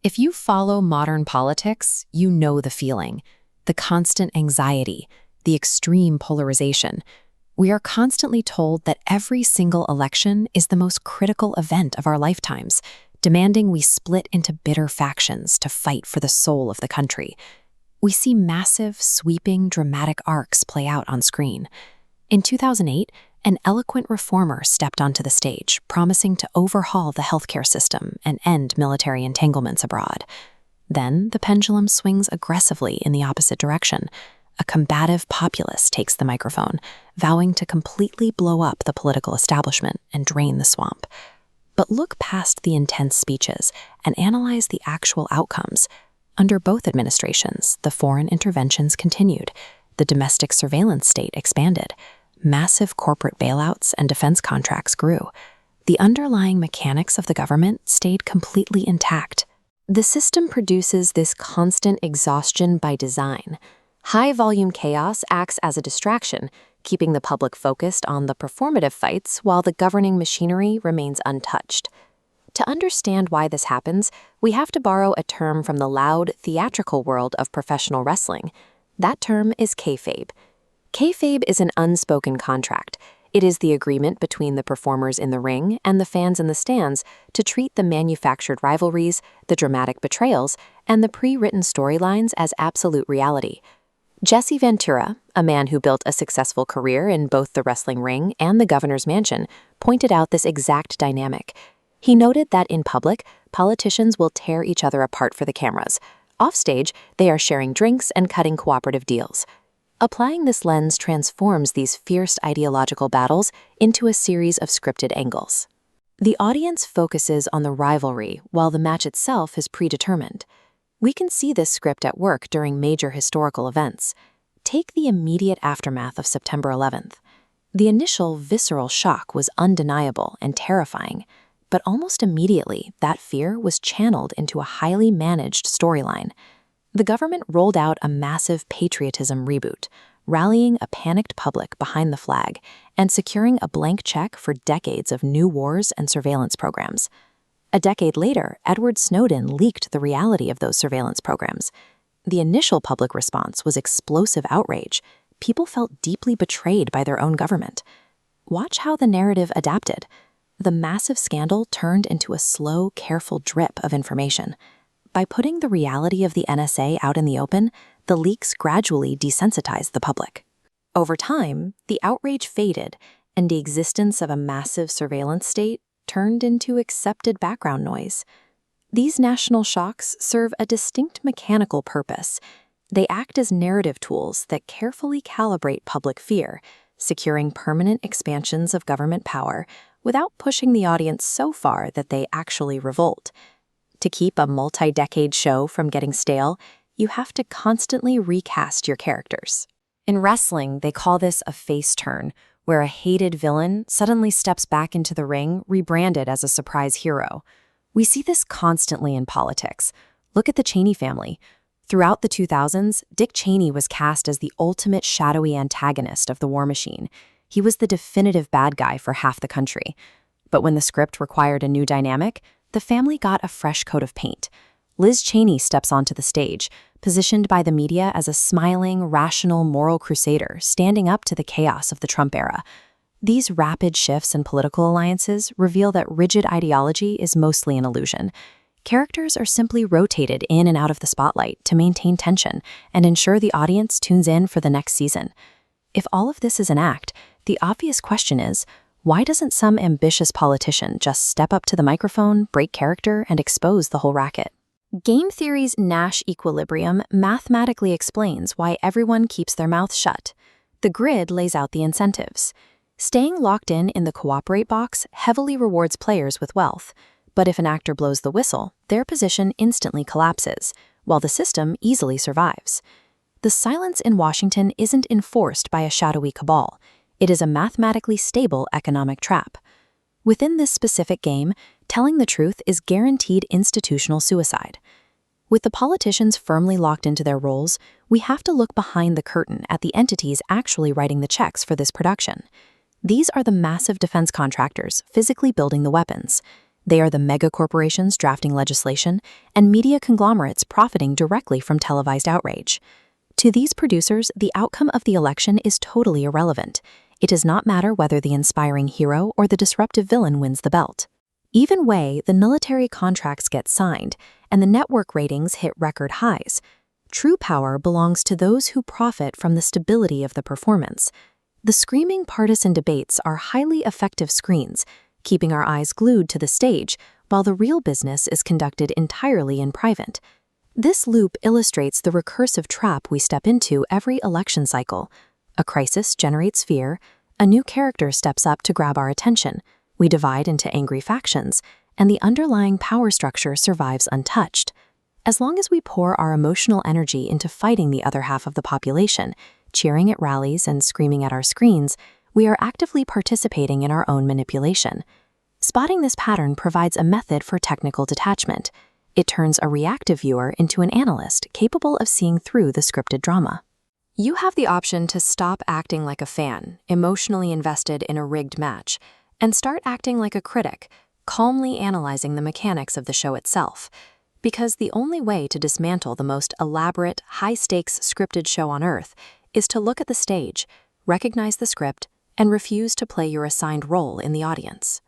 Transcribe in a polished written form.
If you follow modern politics, you know the feeling, the constant anxiety, the extreme polarization. We are constantly told that every single election is the most critical event of our lifetimes, demanding we split into bitter factions to fight for the soul of the country. We see massive, sweeping, dramatic arcs play out on screen. In 2008, an eloquent reformer stepped onto the stage, promising to overhaul the healthcare system and end military entanglements abroad. Then, the pendulum swings aggressively in the opposite direction. A combative populace takes the microphone, vowing to completely blow up the political establishment and drain the swamp. But look past the intense speeches and analyze the actual outcomes. Under both administrations, the foreign interventions continued. The domestic surveillance state expanded. Massive corporate bailouts and defense contracts grew. The underlying mechanics of the government stayed completely intact. The system produces this constant exhaustion by design. High-volume chaos acts as a distraction, keeping the public focused on the performative fights while the governing machinery remains untouched. To understand why this happens, we have to borrow a term from the loud, theatrical world of professional wrestling. That term is kayfabe. Kayfabe is an unspoken contract. It is the agreement between the performers in the ring and the fans in the stands to treat the manufactured rivalries, the dramatic betrayals, and the pre-written storylines as absolute reality. Jesse Ventura, a man who built a successful career in both the wrestling ring and the governor's mansion, pointed out this exact dynamic. He noted that in public, politicians will tear each other apart for the cameras. Offstage, they are sharing drinks and cutting cooperative deals. Applying this lens transforms these fierce ideological battles into a series of scripted angles. The audience focuses on the rivalry while the match itself is predetermined. We can see this script at work during major historical events. Take the immediate aftermath of September 11th. The initial visceral shock was undeniable and terrifying, but almost immediately that fear was channeled into a highly managed storyline. The government rolled out a massive patriotism reboot, rallying a panicked public behind the flag and securing a blank check for decades of new wars and surveillance programs. A decade later, Edward Snowden leaked the reality of those surveillance programs. The initial public response was explosive outrage. People felt deeply betrayed by their own government. Watch how the narrative adapted. The massive scandal turned into a slow, careful drip of information. By putting the reality of the NSA out in the open, the leaks gradually desensitized the public. Over time, the outrage faded, and the existence of a massive surveillance state turned into accepted background noise. These national shocks serve a distinct mechanical purpose. They act as narrative tools that carefully calibrate public fear, securing permanent expansions of government power without pushing the audience so far that they actually revolt. To keep a multi-decade show from getting stale, you have to constantly recast your characters. In wrestling, they call this a face turn, where a hated villain suddenly steps back into the ring, rebranded as a surprise hero. We see this constantly in politics. Look at the Cheney family. Throughout the 2000s, Dick Cheney was cast as the ultimate shadowy antagonist of the war machine. He was the definitive bad guy for half the country. But when the script required a new dynamic, the family got a fresh coat of paint. Liz Cheney steps onto the stage, positioned by the media as a smiling, rational, moral crusader, standing up to the chaos of the Trump era. These rapid shifts in political alliances reveal that rigid ideology is mostly an illusion. Characters are simply rotated in and out of the spotlight to maintain tension and ensure the audience tunes in for the next season. If all of this is an act, the obvious question is, why doesn't some ambitious politician just step up to the microphone, break character, and expose the whole racket? Game theory's Nash equilibrium mathematically explains why everyone keeps their mouth shut. The grid lays out the incentives. Staying locked in the cooperate box heavily rewards players with wealth, but if an actor blows the whistle, their position instantly collapses, while the system easily survives. The silence in Washington isn't enforced by a shadowy cabal. It is a mathematically stable economic trap. Within this specific game, telling the truth is guaranteed institutional suicide. With the politicians firmly locked into their roles, we have to look behind the curtain at the entities actually writing the checks for this production. These are the massive defense contractors physically building the weapons. They are the megacorporations drafting legislation and media conglomerates profiting directly from televised outrage. To these producers, the outcome of the election is totally irrelevant. It does not matter whether the inspiring hero or the disruptive villain wins the belt. Either way, the military contracts get signed, and the network ratings hit record highs. True power belongs to those who profit from the stability of the performance. The screaming partisan debates are highly effective screens, keeping our eyes glued to the stage, while the real business is conducted entirely in private. This loop illustrates the recursive trap we step into every election cycle. A crisis generates fear, a new character steps up to grab our attention, we divide into angry factions, and the underlying power structure survives untouched. As long as we pour our emotional energy into fighting the other half of the population, cheering at rallies and screaming at our screens, we are actively participating in our own manipulation. Spotting this pattern provides a method for technical detachment. It turns a reactive viewer into an analyst capable of seeing through the scripted drama. You have the option to stop acting like a fan, emotionally invested in a rigged match, and start acting like a critic, calmly analyzing the mechanics of the show itself. Because the only way to dismantle the most elaborate, high-stakes scripted show on Earth is to look at the stage, recognize the script, and refuse to play your assigned role in the audience.